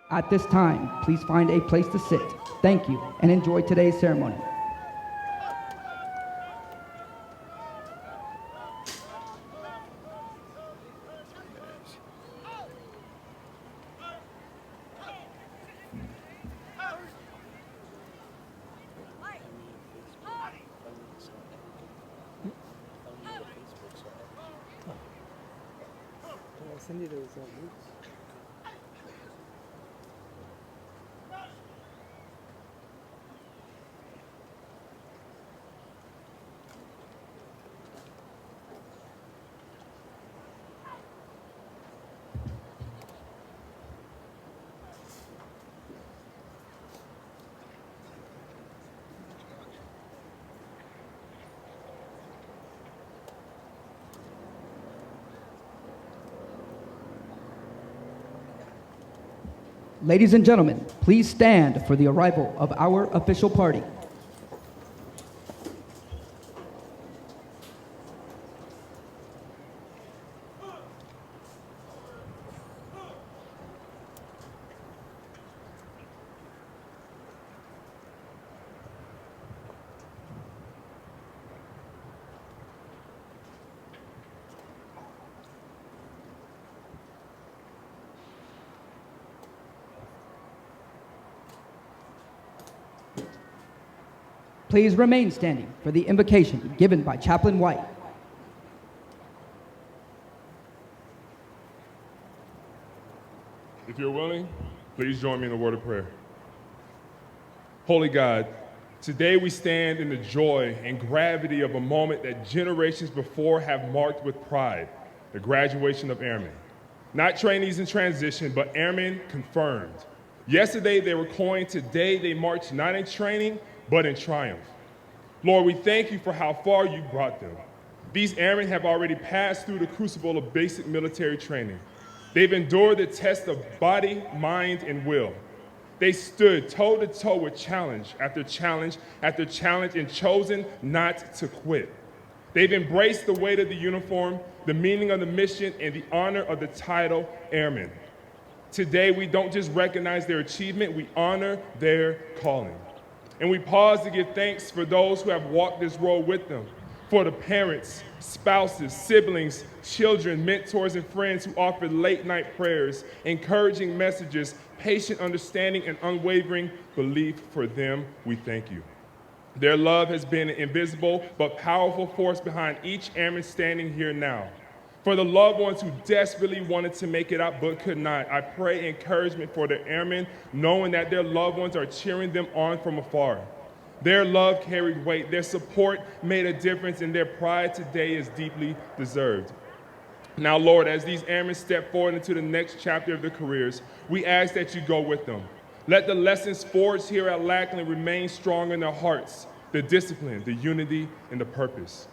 At this time, please find a place to sit. Thank you, and enjoy today's ceremony. Ladies and gentlemen, please stand for the arrival of our official party. Please remain standing for the invocation given by Chaplain White. If you're willing, please join me in a word of prayer. Holy God, today we stand in the joy and gravity of a moment that generations before have marked with pride, the graduation of Airmen. Not trainees in transition, but Airmen confirmed. Yesterday they were coined, today they march not in training, but in triumph. Lord, we thank you for how far you brought them. These airmen have already passed through the crucible of basic military training. They've endured the test of body, mind, and will. They stood toe-to-toe with challenge after challenge after challenge and chosen not to quit. They've embraced the weight of the uniform, the meaning of the mission, and the honor of the title Airman. Today, we don't just recognize their achievement, we honor their calling. And we pause to give thanks for those who have walked this road with them, for the parents, spouses, siblings, children, mentors, and friends who offered late-night prayers, encouraging messages, patient understanding, and unwavering belief. For them, we thank you. Their love has been an invisible but powerful force behind each airman standing here now. For the loved ones who desperately wanted to make it out but could not, I pray encouragement for the airmen, knowing that their loved ones are cheering them on from afar. Their love carried weight, their support made a difference, and their pride today is deeply deserved. Now, Lord, as these airmen step forward into the next chapter of their careers, we ask that you go with them. Let the lessons forged here at Lackland remain strong in their hearts, the discipline, the unity, and the purpose.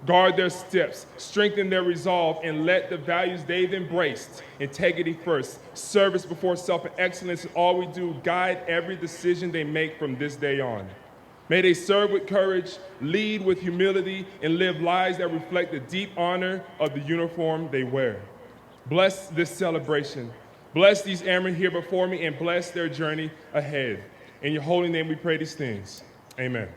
Guard their steps, strengthen their resolve, and let the values they've embraced, integrity first, service before self, and excellence in all we do, guide every decision they make from this day on. May they serve with courage, lead with humility, and live lives that reflect the deep honor of the uniform they wear. Bless this celebration. Bless these airmen here before me, and bless their journey ahead. In your holy name we pray these things. Amen.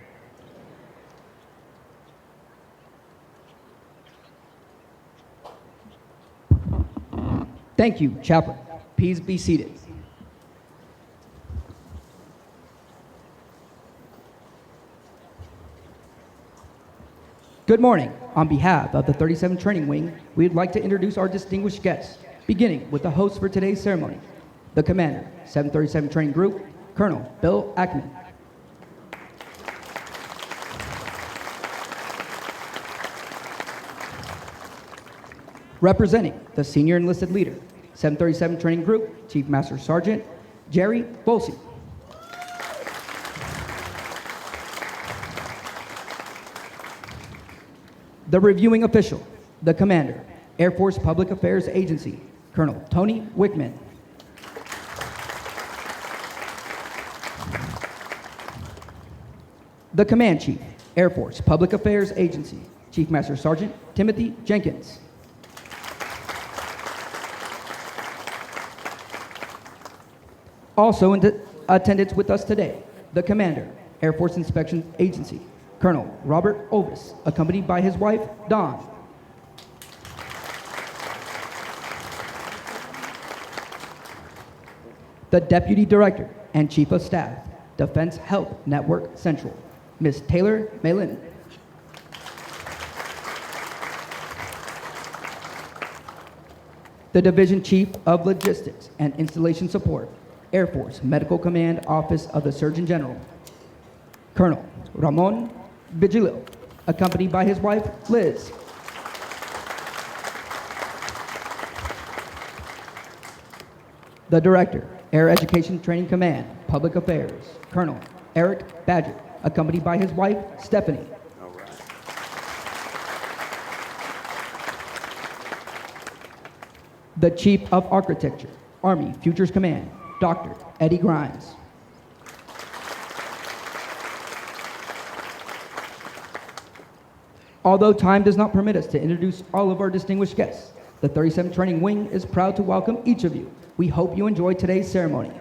Thank you, Chaplain. Please be seated. Good morning. On behalf of the 37th Training Wing, we'd like to introduce our distinguished guests, beginning with the host for today's ceremony, the Commander, 737 Training Group, Colonel Bill Ackman. Representing the Senior Enlisted Leader, 737 Training Group, Chief Master Sergeant Jerry Bolsey. The Reviewing Official, the Commander, Air Force Public Affairs Agency, Colonel Tony Wickman. The Command Chief, Air Force Public Affairs Agency, Chief Master Sergeant Timothy Jenkins. Also in attendance with us today, the Commander, Air Force Inspection Agency, Colonel Robert Ovis, accompanied by his wife, Dawn. The Deputy Director and Chief of Staff, Defense Health Network Central, Ms. Taylor Malin. The Division Chief of Logistics and Installation Support, Air Force Medical Command Office of the Surgeon General, Colonel Ramon Vigilio, accompanied by his wife, Liz. The Director, Air Education Training Command, Public Affairs, Colonel Eric Badger, accompanied by his wife, Stephanie. The Chief of Architecture, Army Futures Command, Dr. Eddie Grimes. Although time does not permit us to introduce all of our distinguished guests, the 37th Training Wing is proud to welcome each of you. We hope you enjoy today's ceremony.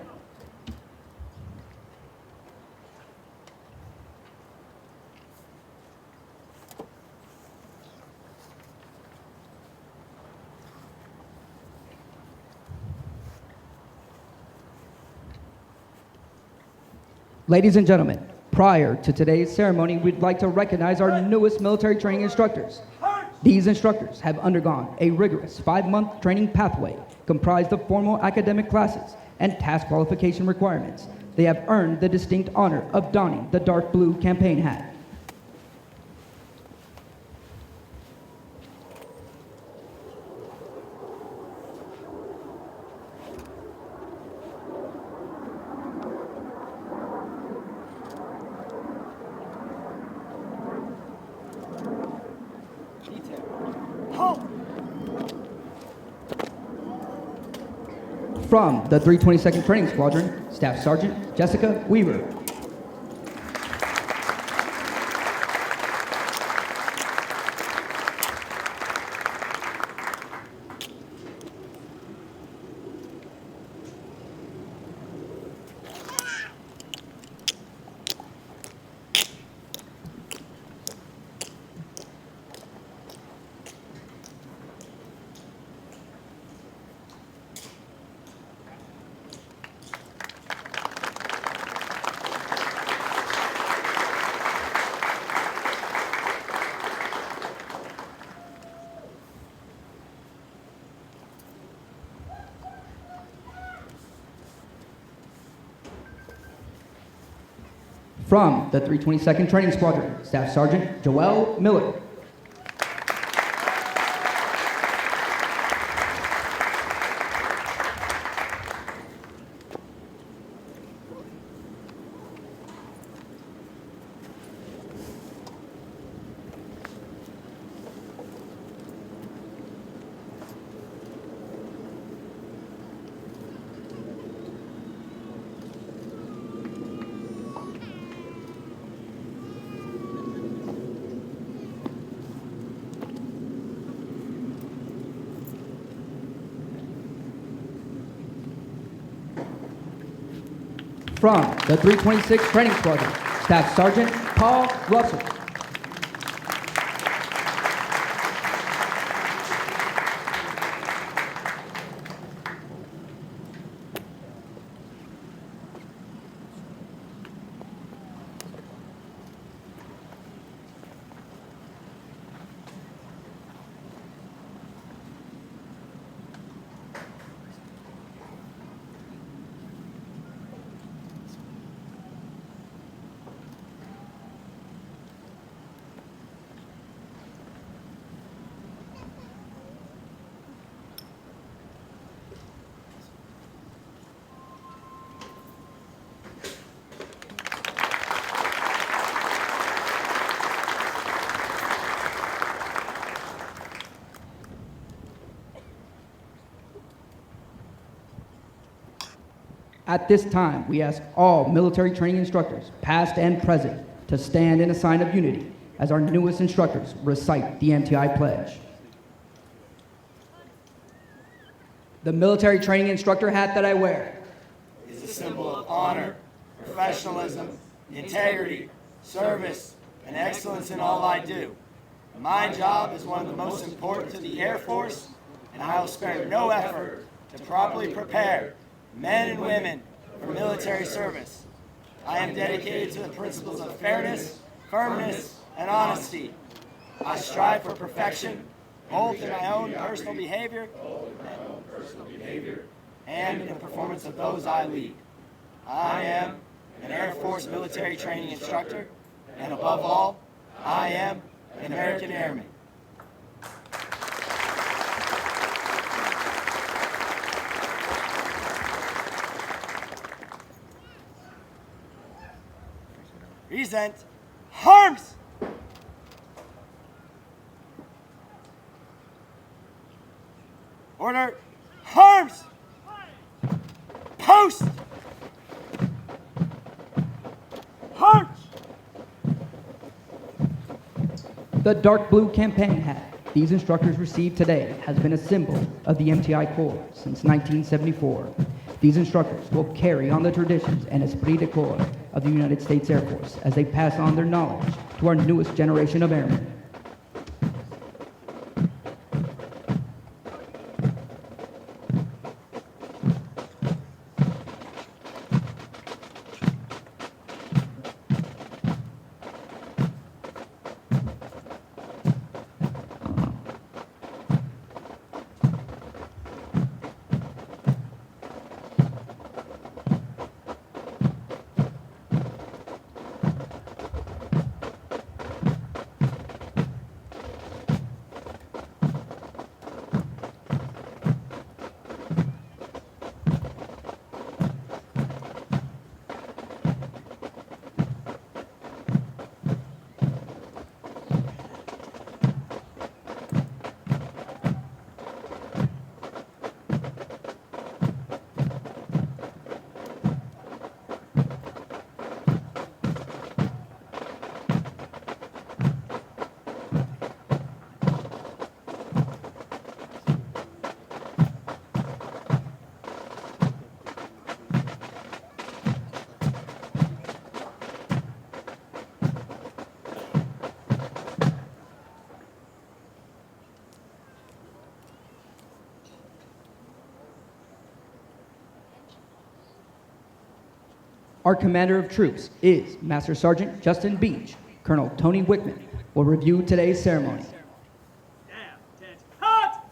Ladies and gentlemen, prior to today's ceremony, we'd like to recognize our newest military training instructors. These instructors have undergone a rigorous 5-month training pathway comprised of formal academic classes and task qualification requirements. They have earned the distinct honor of donning the dark blue campaign hat. From the 322nd Training Squadron, Staff Sergeant Jessica Weaver. From the 322nd Training Squadron, Staff Sergeant Joelle Miller. From the 326th Training Squadron, Staff Sergeant Paul Russell. At this time, we ask all military training instructors, past and present, to stand in a sign of unity as our newest instructors recite the MTI pledge. The military training instructor hat that I wear is a symbol of honor, professionalism, integrity, service, and excellence in all I do. My job is one of the most important to the Air Force, and I will spare no effort to properly prepare men and women for military service. I am dedicated to the principles of fairness, firmness, and honesty. I strive for perfection, both in my own personal behavior and in the performance of those I lead. I am an Air Force military training instructor, and above all, I am an American Airman. Present arms! Order arms! Post! March! The dark blue campaign hat these instructors received today has been a symbol of the MTI Corps since 1974. These instructors will carry on the traditions and esprit de corps of the United States Air Force as they pass on their knowledge to our newest generation of airmen. Our commander of troops is Master Sergeant Justin Beach. Colonel Tony Wickman will review today's ceremony. Cut!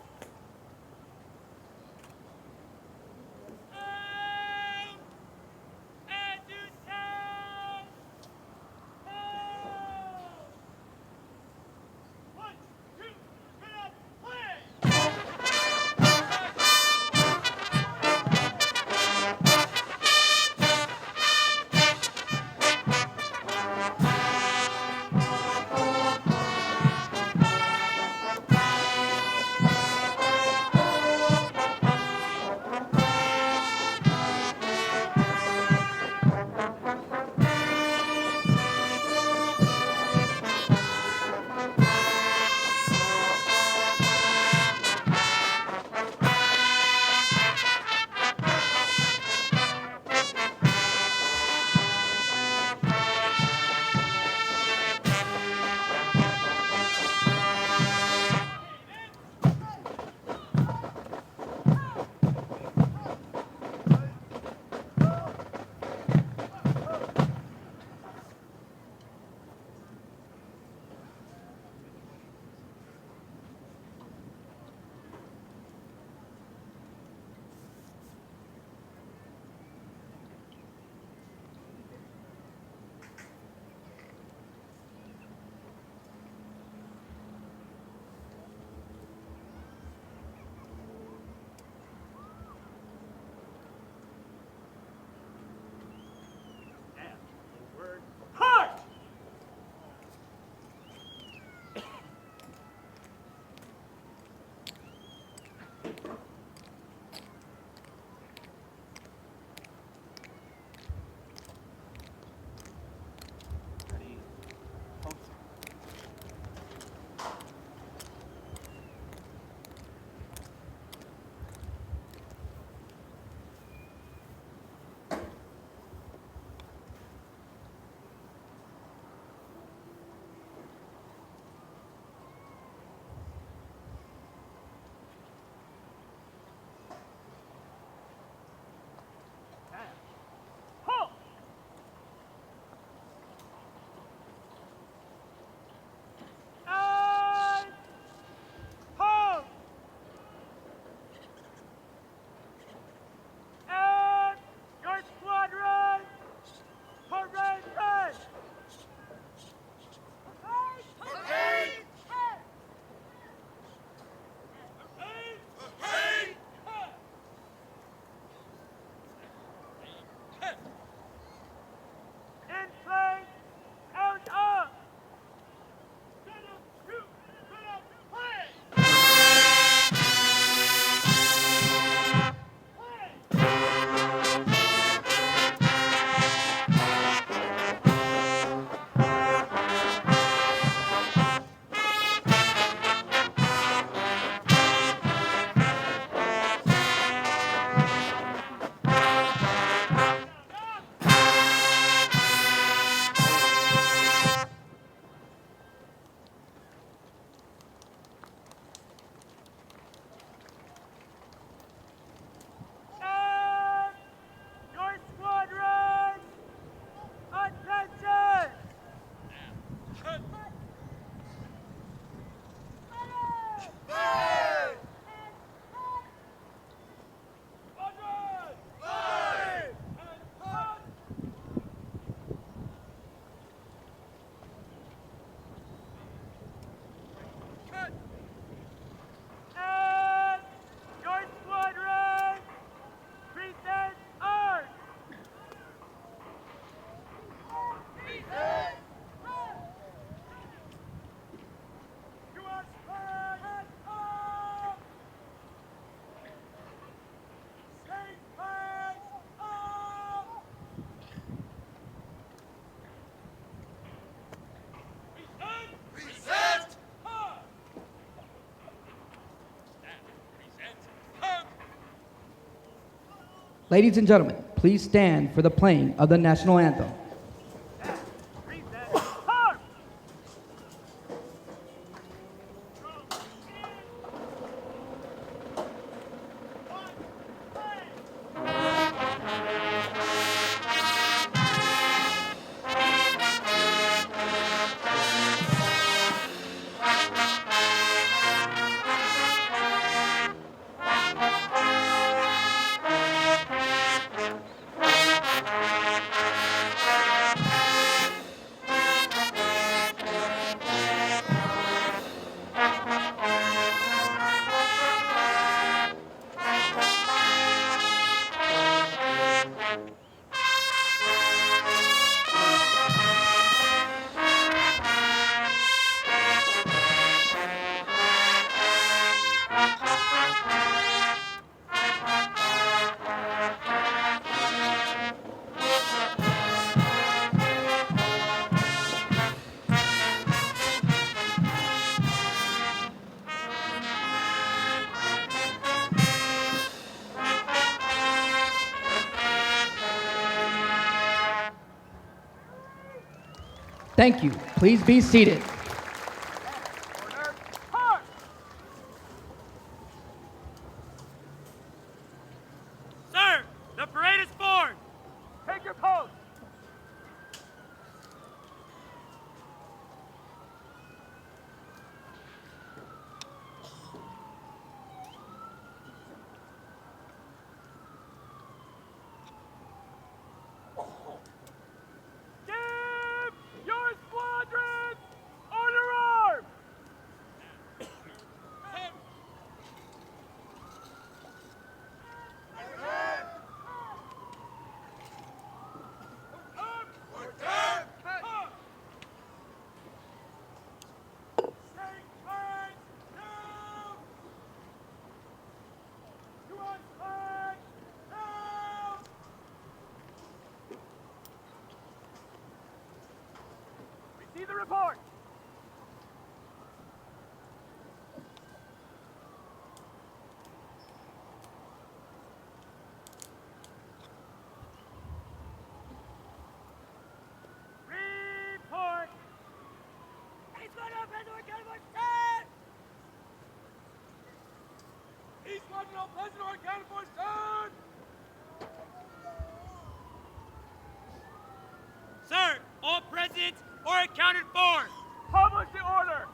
Ladies and gentlemen, please stand for the playing of the national anthem. Thank you. Please be seated. Sir, the parade is formed. Take your post. Give your squadron order arms. Receive the report. Report. He's going up as we're going to stand. He's going to President Organic for stand. Sir, all present or accounted for. Publish the order.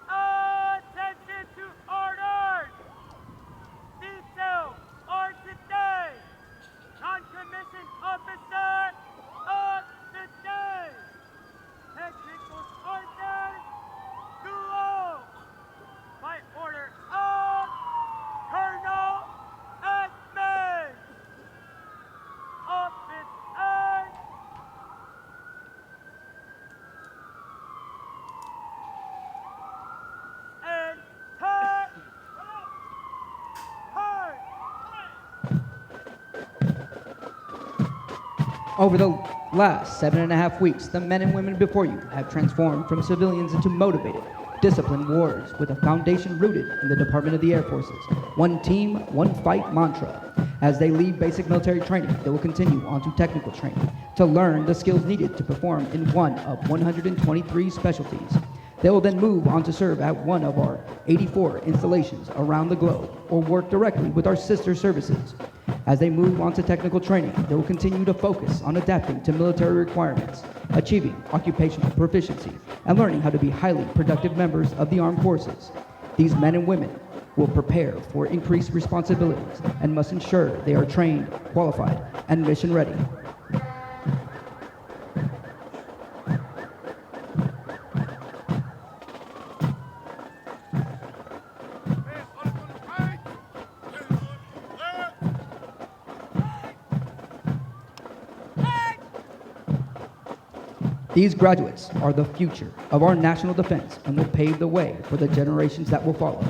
Attention to orders. Details are today. Non-commissioned officer of the day. Technical sergeant duo. By order of Colonel Airman. Office and turn. Over the last 7.5 weeks, the men and women before you have transformed from civilians into motivated, disciplined warriors with a foundation rooted in the Department of the Air Force's one team, one fight mantra. As they leave basic military training, they will continue on to technical training to learn the skills needed to perform in one of 123 specialties. They will then move on to serve at one of our 84 installations around the globe or work directly with our sister services. As they move on to technical training, they will continue to focus on adapting to military requirements, achieving occupational proficiency, and learning how to be highly productive members of the armed forces. These men and women will prepare for increased responsibilities and must ensure they are trained, qualified, and mission ready. These graduates are the future of our national defense and will pave the way for the generations that will follow.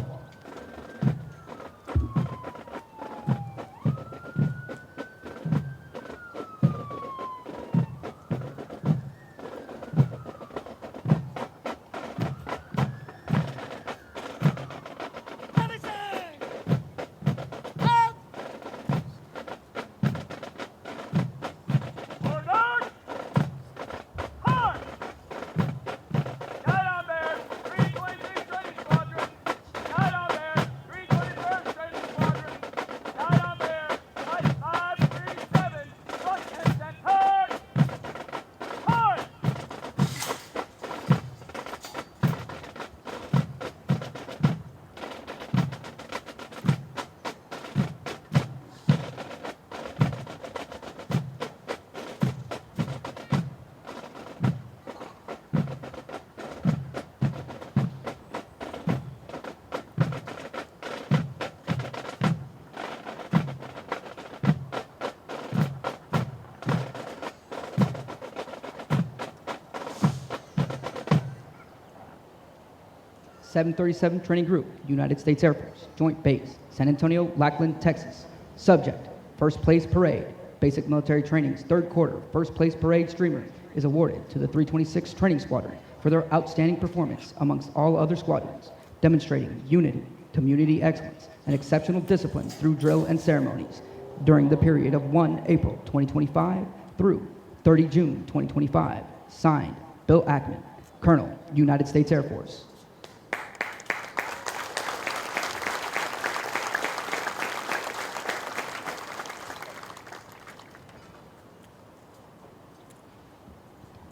737 Training Group, United States Air Force, Joint Base San Antonio-Lackland, Texas. Subject, First Place Parade. Basic Military Training's third quarter First Place Parade streamer is awarded to the 326th Training Squadron for their outstanding performance amongst all other squadrons, demonstrating unity, community excellence, and exceptional discipline through drill and ceremonies during the period of 1 April 2025 through 30 June 2025. Signed, Bill Ackman, Colonel, United States Air Force.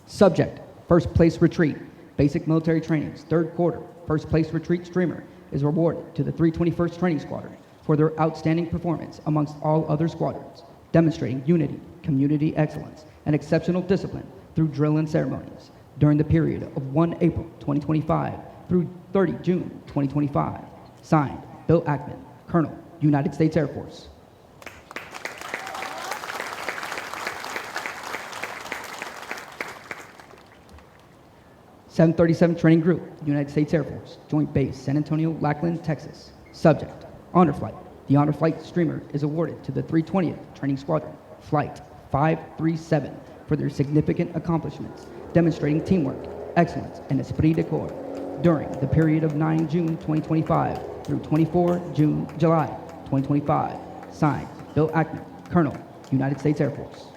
Subject, First Place Retreat. Basic Military Training's third quarter First Place Retreat streamer is awarded to the 321st Training Squadron for their outstanding performance amongst all other squadrons, demonstrating unity, community excellence, and exceptional discipline through drill and ceremonies during the period of 1 April 2025 through 30 June 2025. Signed, Bill Ackman, Colonel, United States Air Force. (737) Training Group, United States Air Force, Joint Base San Antonio-Lackland, Texas. Subject, Honor Flight. The Honor Flight streamer is awarded to the 320th Training Squadron, Flight 537, for their significant accomplishments, demonstrating teamwork, excellence, and esprit de corps during the period of 9 June 2025 through 24 July 2025. Signed, Bill Ackman, Colonel, United States Air Force.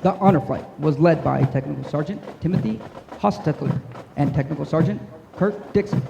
The Honor Flight was led by Technical Sergeant Timothy Hostetler and Technical Sergeant Kirk Dixon.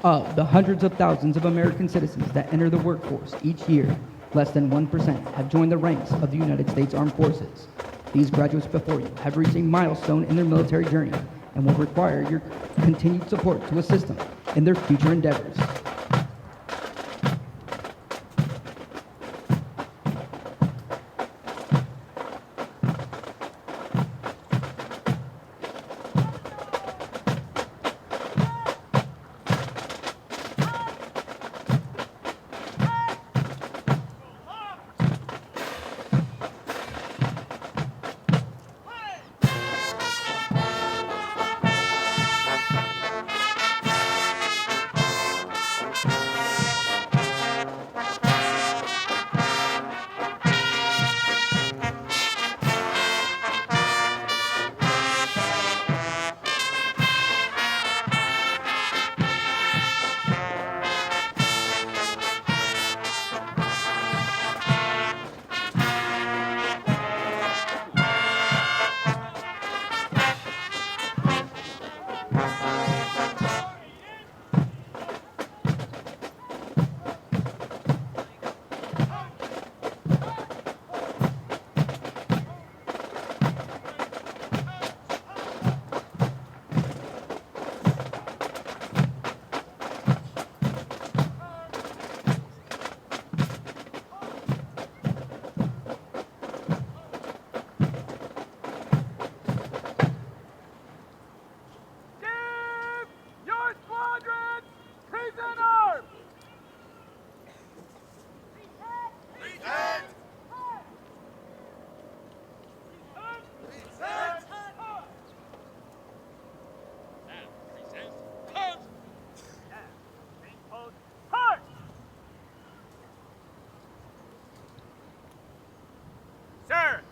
Of the hundreds of thousands of American citizens that enter the workforce each year, less than 1% have joined the ranks of the United States Armed Forces. These graduates before you have reached a milestone in their military journey and will require your continued support to assist them in their future endeavors.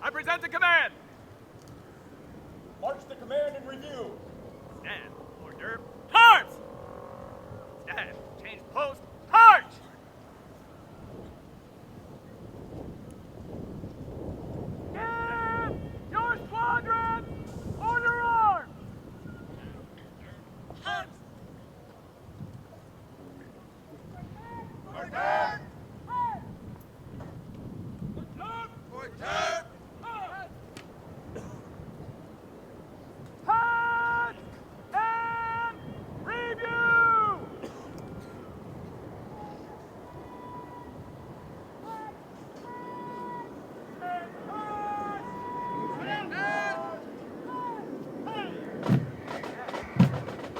I present the command. March the command in review. Stand. Order. Arms! Stand. Change post. March! Give your squadron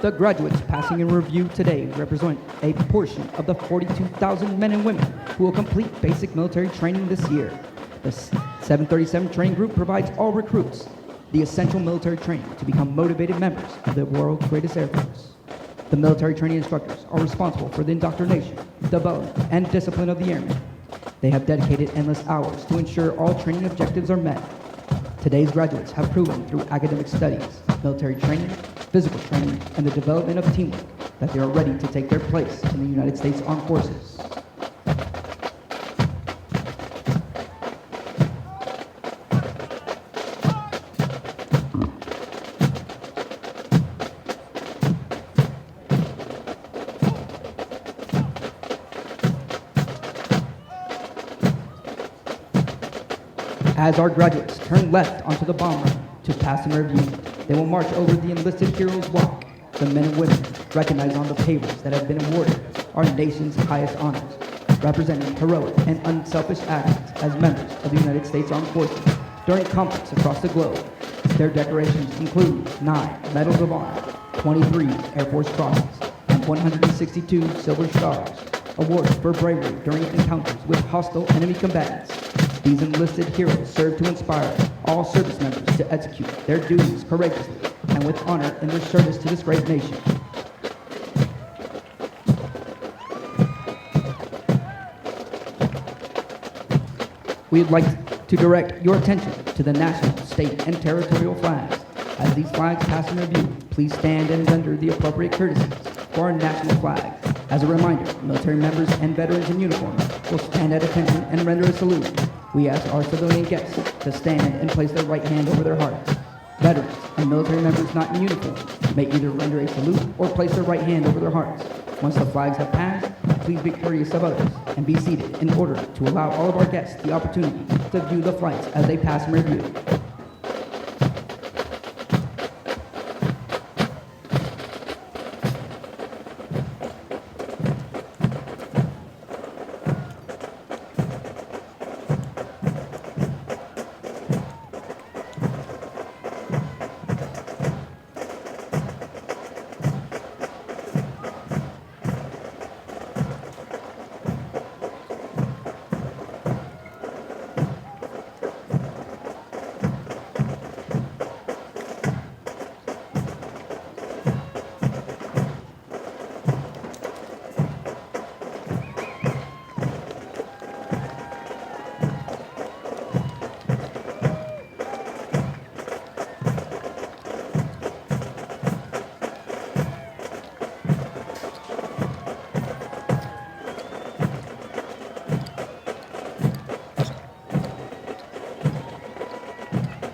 The graduates passing in review today represent a portion of the 42,000 men and women who will complete basic military training this year. The 737 training group provides all recruits the essential military training to become motivated members of the world's greatest Air Force. The military training instructors are responsible for the indoctrination, development, and discipline of the airmen. They have dedicated endless hours to ensure all training objectives are met. Today's graduates have proven through academic studies, military training, physical training, and the development of teamwork that they are ready to take their place in the United States Armed Forces. As our graduates turn left onto the bomb run to pass in review, they will march over the enlisted heroes walk, the men and women recognized on the pavers that have been awarded our nation's highest honors, representing heroic and unselfish actions as members of the United States Armed Forces during conflicts across the globe. Their decorations include 9 Medals of Honor, 23 Air Force Crosses, and 162 Silver Stars, awarded for bravery during encounters with hostile enemy combatants. These enlisted heroes serve to inspire all service members to execute their duties courageously and with honor in their service to this great nation. We would like to direct your attention to the national, state, and territorial flags. As these flags pass in review, please stand and render the appropriate courtesies for our national flag. As a reminder, military members and veterans in uniform will stand at attention and render a salute. We ask our civilian guests to stand and place their right hand over their hearts. Veterans and military members not in uniform may either render a salute or place their right hand over their hearts. Once the flags have passed, please be courteous of others and be seated in order to allow all of our guests the opportunity to view the flights as they pass in review.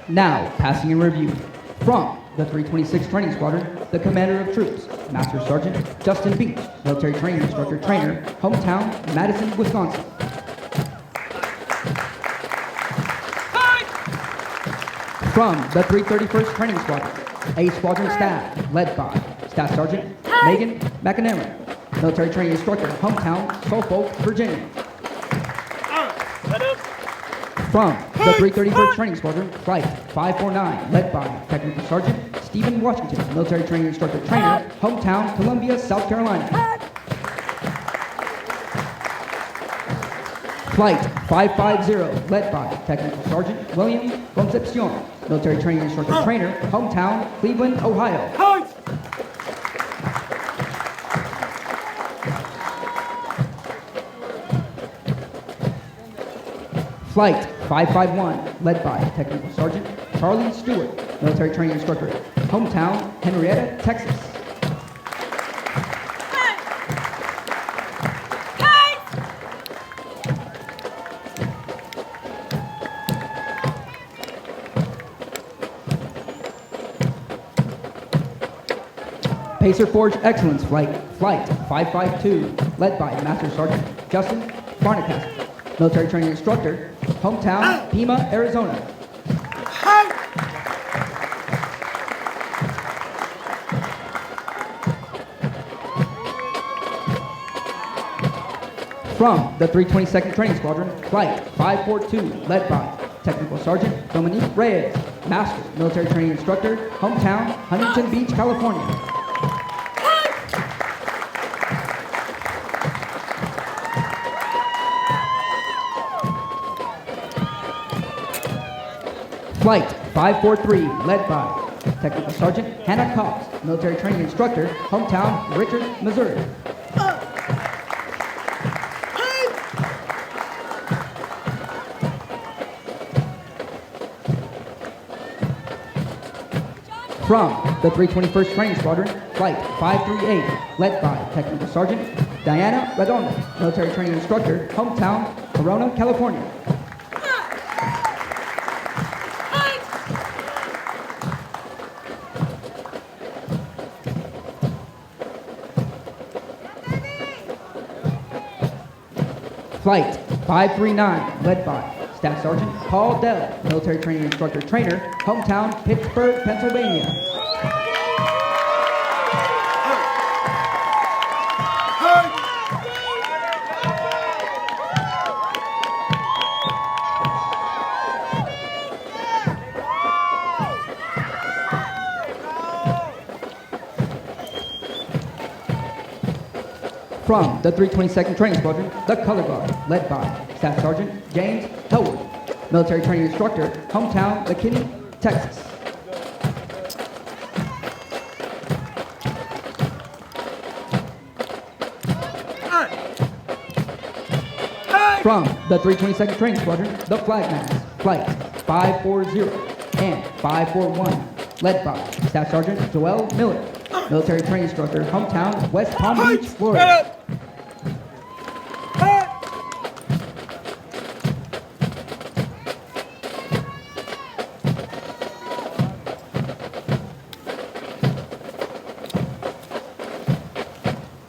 Now, passing in review, from the 326 Training Squadron, the Commander of Troops, Master Sergeant Justin Beach, Military Training Instructor Trainer, hometown, Madison, Wisconsin. From the 331st Training Squadron, A Squadron Staff, led by Staff Sergeant Megan McNamara, Military Training Instructor, hometown, Suffolk, Virginia. From the 331st Training Squadron, Flight 549, led by Technical Sergeant Stephen Washington, Military Training Instructor Trainer, hometown, Columbia, South Carolina. Flight 550, led by Technical Sergeant William Concepcion, Military Training Instructor Trainer, hometown, Cleveland, Ohio. Flight 551, led by Technical Sergeant Charlie Stewart, Military Training Instructor, hometown, Henrietta, Texas. Pacer Forge Excellence Flight 552, led by Master Sergeant Justin Barnacastle, Military Training Instructor, hometown, Pima, Arizona. From the 322nd Training Squadron, Flight 542, led by Technical Sergeant Dominique Reyes, Master Military Training Instructor, hometown, Huntington Beach, California. Flight 543, led by Technical Sergeant Hannah Cobbs, military training instructor, hometown Richard, Missouri. From the 321st Training Squadron, Flight 538, led by Technical Sergeant Diana Redondo, military training instructor, hometown Corona, California. Flight 539, led by Staff Sergeant Paul Dell, military training instructor trainer, hometown Pittsburgh, Pennsylvania. From the 322nd Training Squadron, the Color Guard, led by Staff Sergeant James Howard, military training instructor, hometown McKinney, Texas. From the 322nd Training Squadron, the Flagmans, Flight 540 and 541, led by Staff Sergeant Joel Miller, military training instructor, hometown West Palm Beach, Florida.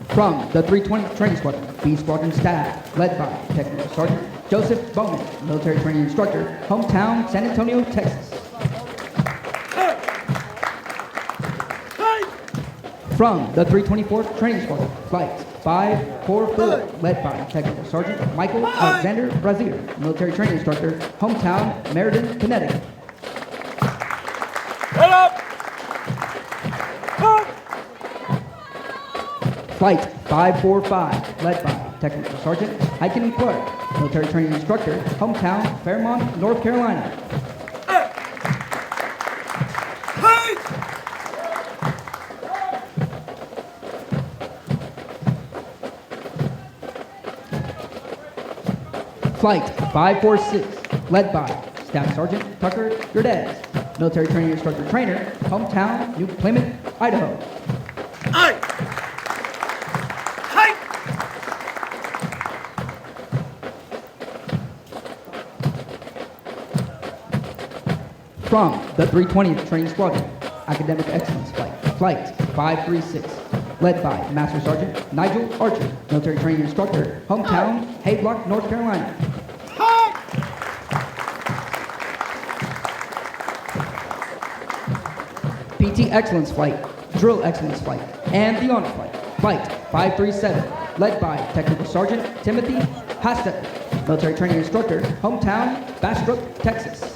From the 320th Training Squadron, B Squadron staff, led by Technical Sergeant Joseph Bowman, military training instructor, hometown San Antonio, Texas. From the 324th Training Squadron, Flight 544, led by Technical Sergeant Michael Alexander Brazier, military training instructor, hometown Meriden, Connecticut. Flight 545, led by Technical Sergeant Hyken Clark, military training instructor, hometown Fairmont, North Carolina. Flight 546, led by Staff Sergeant Tucker Gerdez, military training instructor trainer, hometown New Plymouth, Idaho. From the 320th Training Squadron, Academic Excellence Flight 536, led by Master Sergeant Nigel Archer, military training instructor, hometown Havelock, North Carolina. PT Excellence Flight, Drill Excellence Flight, and the Honor Flight 537, led by Technical Sergeant Timothy Hastetter, military training instructor, hometown Bastrop, Texas.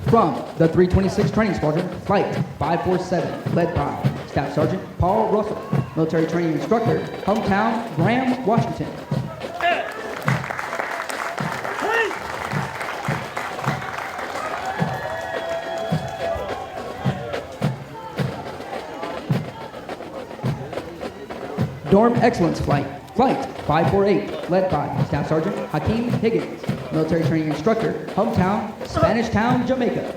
From the 326th Training Squadron, Flight 547, led by Staff Sergeant Paul Russell, military training instructor, hometown Graham, Washington. Dorm Excellence Flight 548, led by Staff Sergeant Hakeem Higgins, military training instructor, hometown Spanish Town, Jamaica.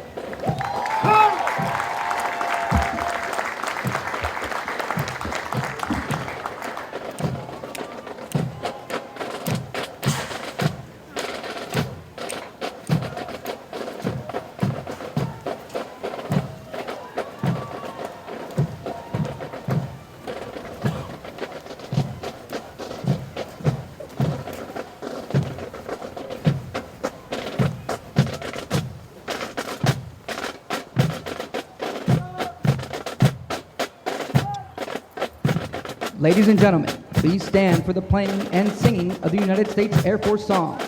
Ladies and gentlemen, please stand for the playing and singing of the United States Air Force song.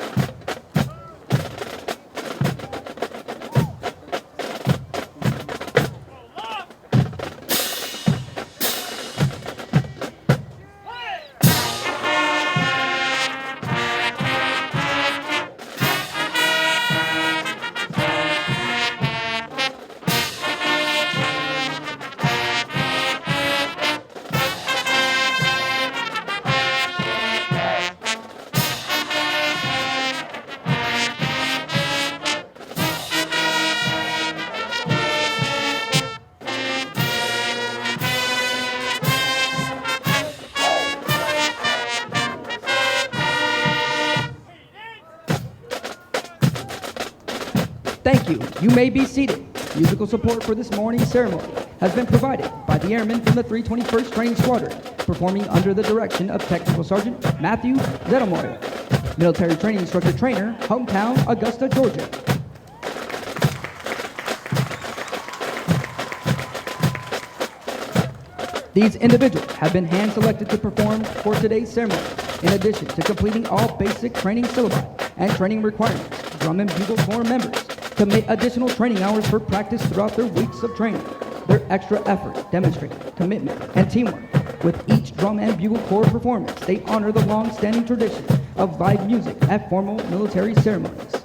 Thank you. You may be seated. Musical support for this morning's ceremony has been provided by the Airmen from the 321st Training Squadron, performing under the direction of Technical Sergeant Matthew Zettelmoyer, Military Training Instructor Trainer, hometown Augusta, Georgia. These individuals have been hand-selected to perform for today's ceremony, in addition to completing all basic training syllabi and training requirements. Drum and Bugle Corps members commit additional training hours for practice throughout their weeks of training. Their extra effort demonstrates commitment and teamwork. With each Drum and Bugle Corps performance, they honor the long-standing tradition of live music at formal military ceremonies.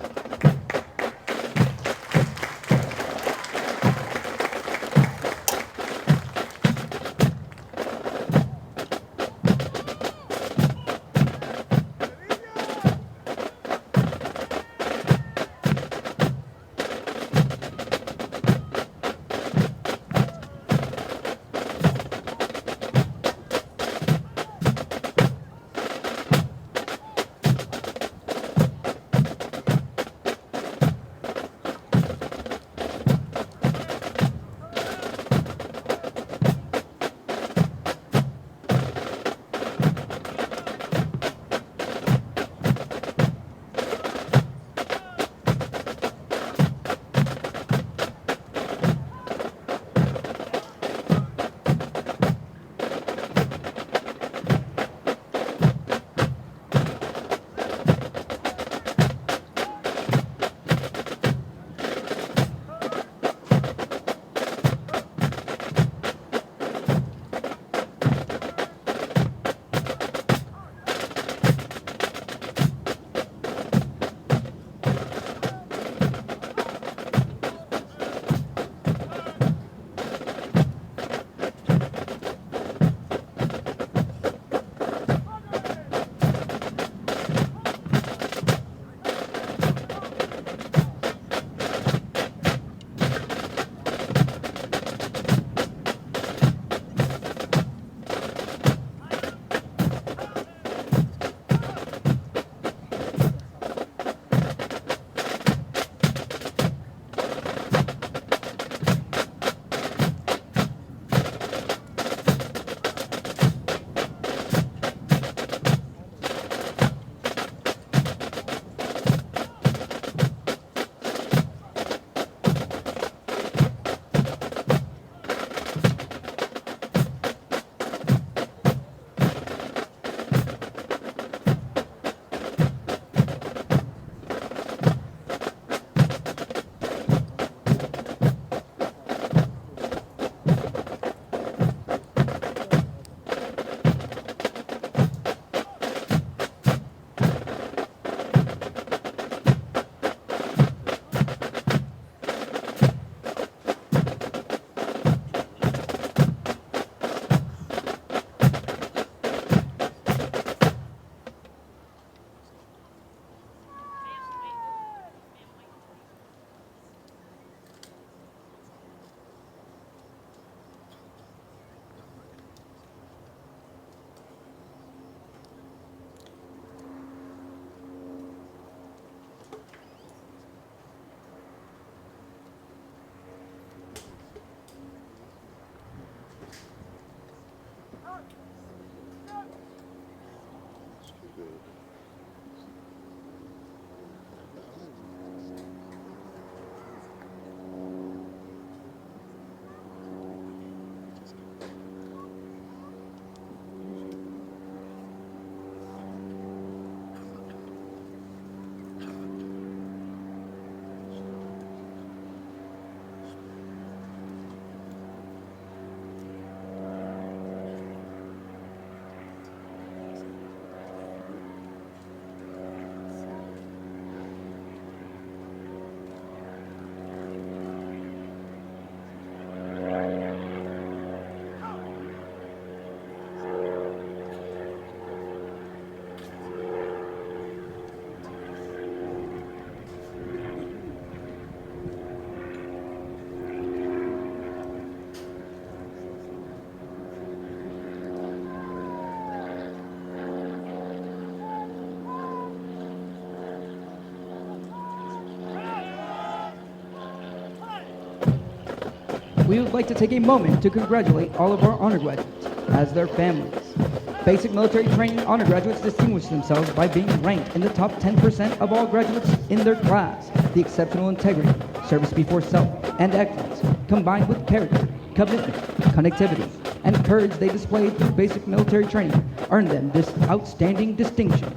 we would like to take a moment to congratulate all of our honor graduates as their families. Basic military training honor graduates distinguish themselves by being ranked in the top 10% of all graduates in their class. The exceptional integrity, service before self, and excellence, combined with character, commitment, connectivity, and courage they displayed through basic military training, earned them this outstanding distinction.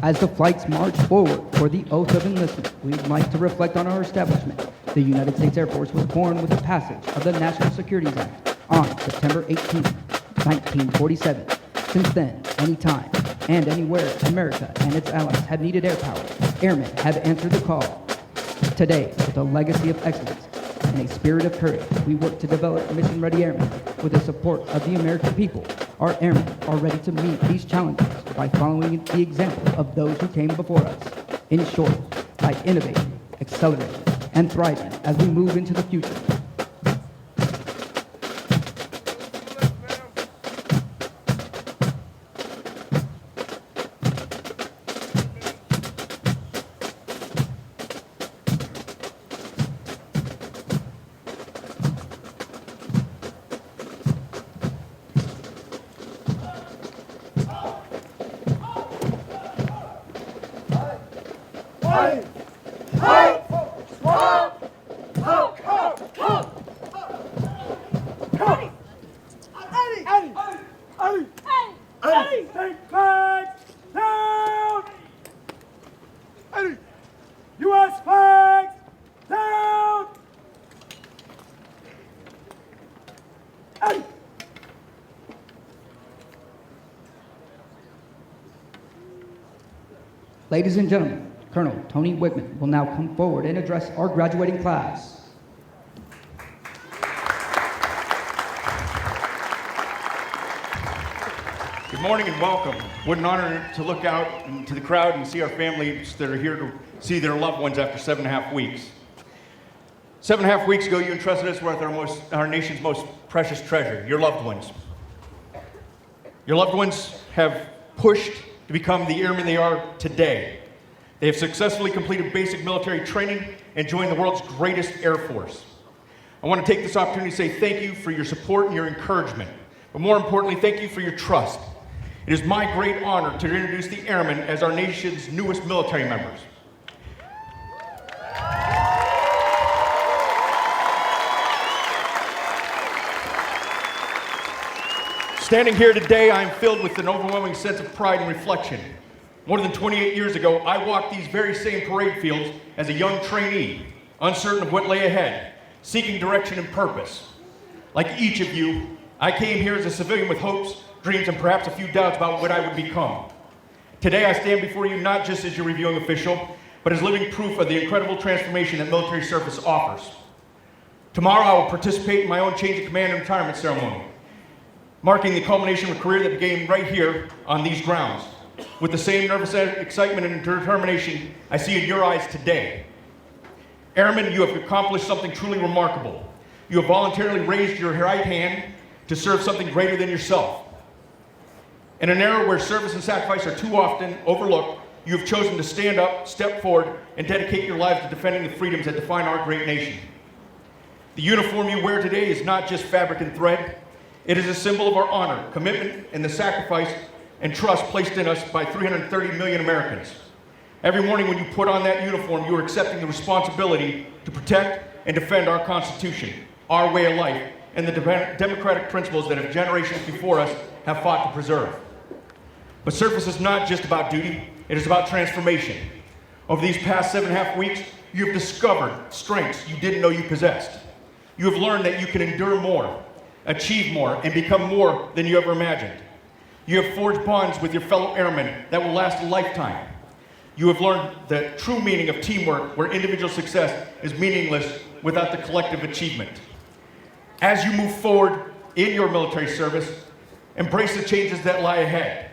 As the flights march forward for the oath of enlistment, we'd like to reflect on our establishment. The United States Air Force was born with the passage of the National Security Act on September 18, 1947. Since then, anytime and anywhere America and its allies have needed air power, airmen have answered the call. Today, with a legacy of excellence and a spirit of courage, we work to develop mission-ready airmen with the support of the American people. Our airmen are ready to meet these challenges by following the example of those who came before us. In short, by innovating, accelerating, and thriving as we move into the future. U.S. flags down! Eddie! Ladies and gentlemen, Colonel Tony Wickman will now come forward and address our graduating class. Good morning and welcome. What an honor to look out into the crowd and see our families that are here to see their loved ones after 7.5 weeks. 7.5 weeks ago, you entrusted us with our nation's most precious treasure, your loved ones. Your loved ones have pushed to become the airmen they are today. They have successfully completed basic military training and joined the world's greatest Air Force. I want to take this opportunity to say thank you for your support and your encouragement, but more importantly, thank you for your trust. It is my great honor to introduce the Airmen as our nation's newest military members. Standing here today, I am filled with an overwhelming sense of pride and reflection. More than 28 years ago, I walked these very same parade fields as a young trainee, uncertain of what lay ahead, seeking direction and purpose. Like each of you, I came here as a civilian with hopes, dreams, and perhaps a few doubts about what I would become. Today, I stand before you not just as your reviewing official, but as living proof of the incredible transformation that military service offers. Tomorrow, I will participate in my own change of command and retirement ceremony, marking the culmination of a career that began right here on these grounds. With the same nervous excitement and determination I see in your eyes today. Airmen, you have accomplished something truly remarkable. You have voluntarily raised your right hand to serve something greater than yourself. In an era where service and sacrifice are too often overlooked, you have chosen to stand up, step forward, and dedicate your lives to defending the freedoms that define our great nation. The uniform you wear today is not just fabric and thread. It is a symbol of our honor, commitment, and the sacrifice and trust placed in us by 330 million Americans. Every morning when you put on that uniform, you are accepting the responsibility to protect and defend our Constitution, our way of life, and the democratic principles that generations before us have fought to preserve. But service is not just about duty, it is about transformation. Over these past 7.5 weeks, you have discovered strengths you didn't know you possessed. You have learned that you can endure more, achieve more, and become more than you ever imagined. You have forged bonds with your fellow airmen that will last a lifetime. You have learned the true meaning of teamwork, where individual success is meaningless without the collective achievement. As you move forward in your military service, embrace the changes that lie ahead.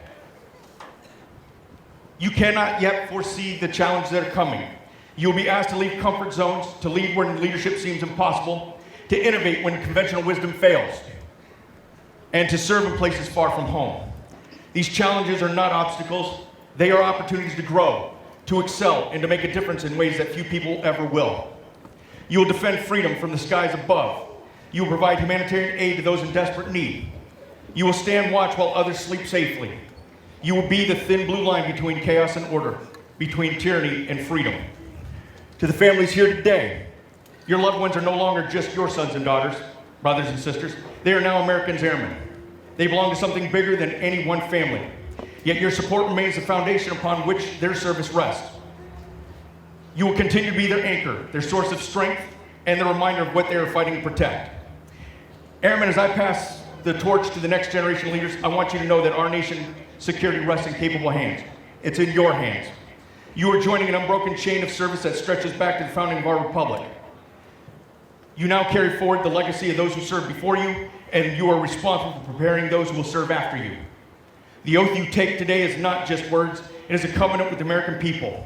You cannot yet foresee the challenges that are coming. You will be asked to leave comfort zones, to lead when leadership seems impossible, to innovate when conventional wisdom fails, and to serve in places far from home. These challenges are not obstacles, they are opportunities to grow, to excel, and to make a difference in ways that few people ever will. You will defend freedom from the skies above. You will provide humanitarian aid to those in desperate need. You will stand watch while others sleep safely. You will be the thin blue line between chaos and order, between tyranny and freedom. To the families here today, your loved ones are no longer just your sons and daughters, brothers and sisters. They are now Americans airmen. They belong to something bigger than any one family. Yet your support remains the foundation upon which their service rests. You will continue to be their anchor, their source of strength, and the reminder of what they are fighting to protect. Airmen, as I pass the torch to the next generation of leaders, I want you to know that our nation's security rests in capable hands. It's in your hands. You are joining an unbroken chain of service that stretches back to the founding of our republic. You now carry forward the legacy of those who served before you, and you are responsible for preparing those who will serve after you. The oath you take today is not just words, it is a covenant with the American people.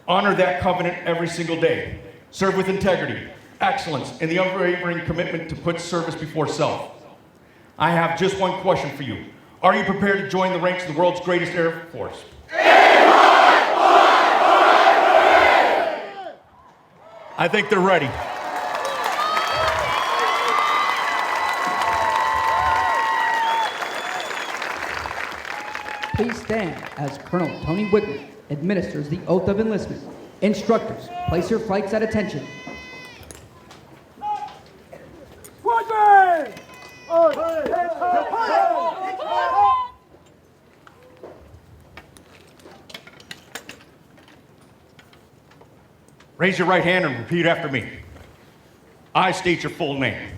Honor that covenant every single day. Serve with integrity, excellence, and the unwavering commitment to put service before self. I have just one question for you. Are you prepared to join the ranks of the world's greatest Air Force? I think they're ready. Please stand as Colonel Tony Wickman administers the oath of enlistment. Instructors, place your flights at attention. Squadron! Raise your right hand and repeat after me. I state your full name.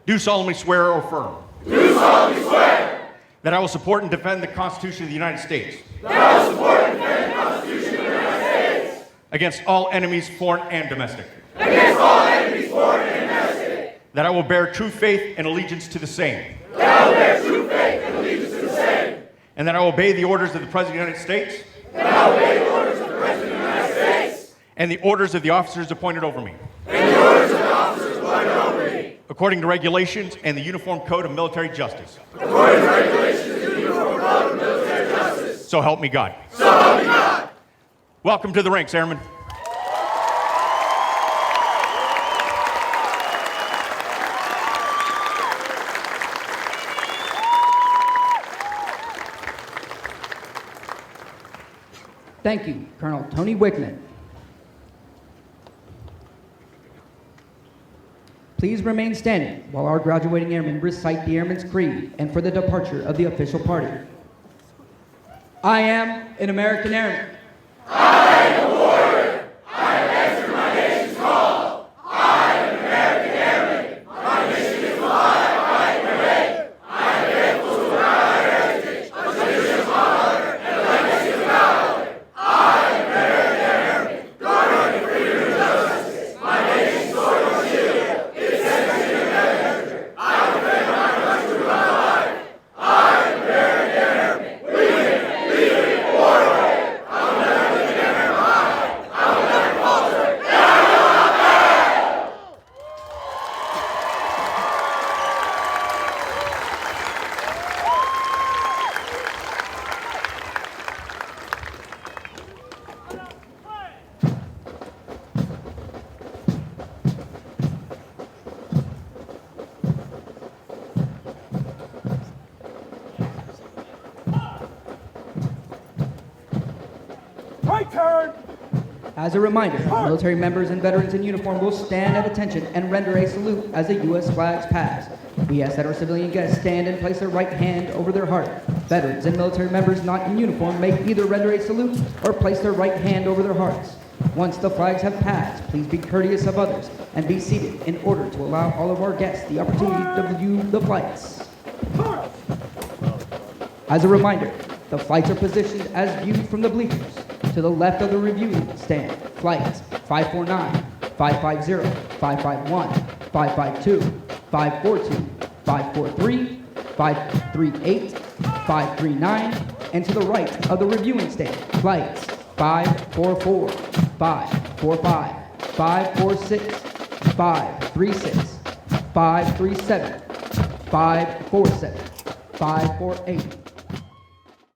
Do solemnly swear or affirm. Do solemnly swear That I will support and defend the Constitution of the United States. that I will support and defend the Constitution of the United States Against all enemies, foreign and domestic. against all enemies, foreign and domestic. That I will bear true faith and allegiance to the same. That I will bear true faith and allegiance to the same. And that I will obey the orders of the President of the United States. That I will obey the orders of the President of the United States And the orders of the officers appointed over me. and the orders of the officers appointed over me. According to regulations and the Uniform Code of Military Justice. According to regulations of the Uniform Code of Military Justice. So help me God. So help me God. Welcome to the ranks, Airmen. Thank you, Colonel Tony Wickman. Please remain standing while our graduating airmen recite the Airman's Creed and for the departure of the official party. I am an American Airman. Right turn! As a reminder, military members and veterans in uniform will stand at attention and render a salute as the U.S. flags pass. We ask that our civilian guests stand and place their right hand over their heart. Veterans and military members not in uniform may either render a salute or place their right hand over their hearts. Once the flags have passed, please be courteous of others and be seated in order to allow all of our guests the opportunity to view the flights. As a reminder, the flights are positioned as viewed from the bleachers. To the left of the reviewing stand, flights 549, 550, 551, 552, 542, 543, 538, 539, and to the right of the reviewing stand, flights 544, 545, 546, 536, 537, 547, 548,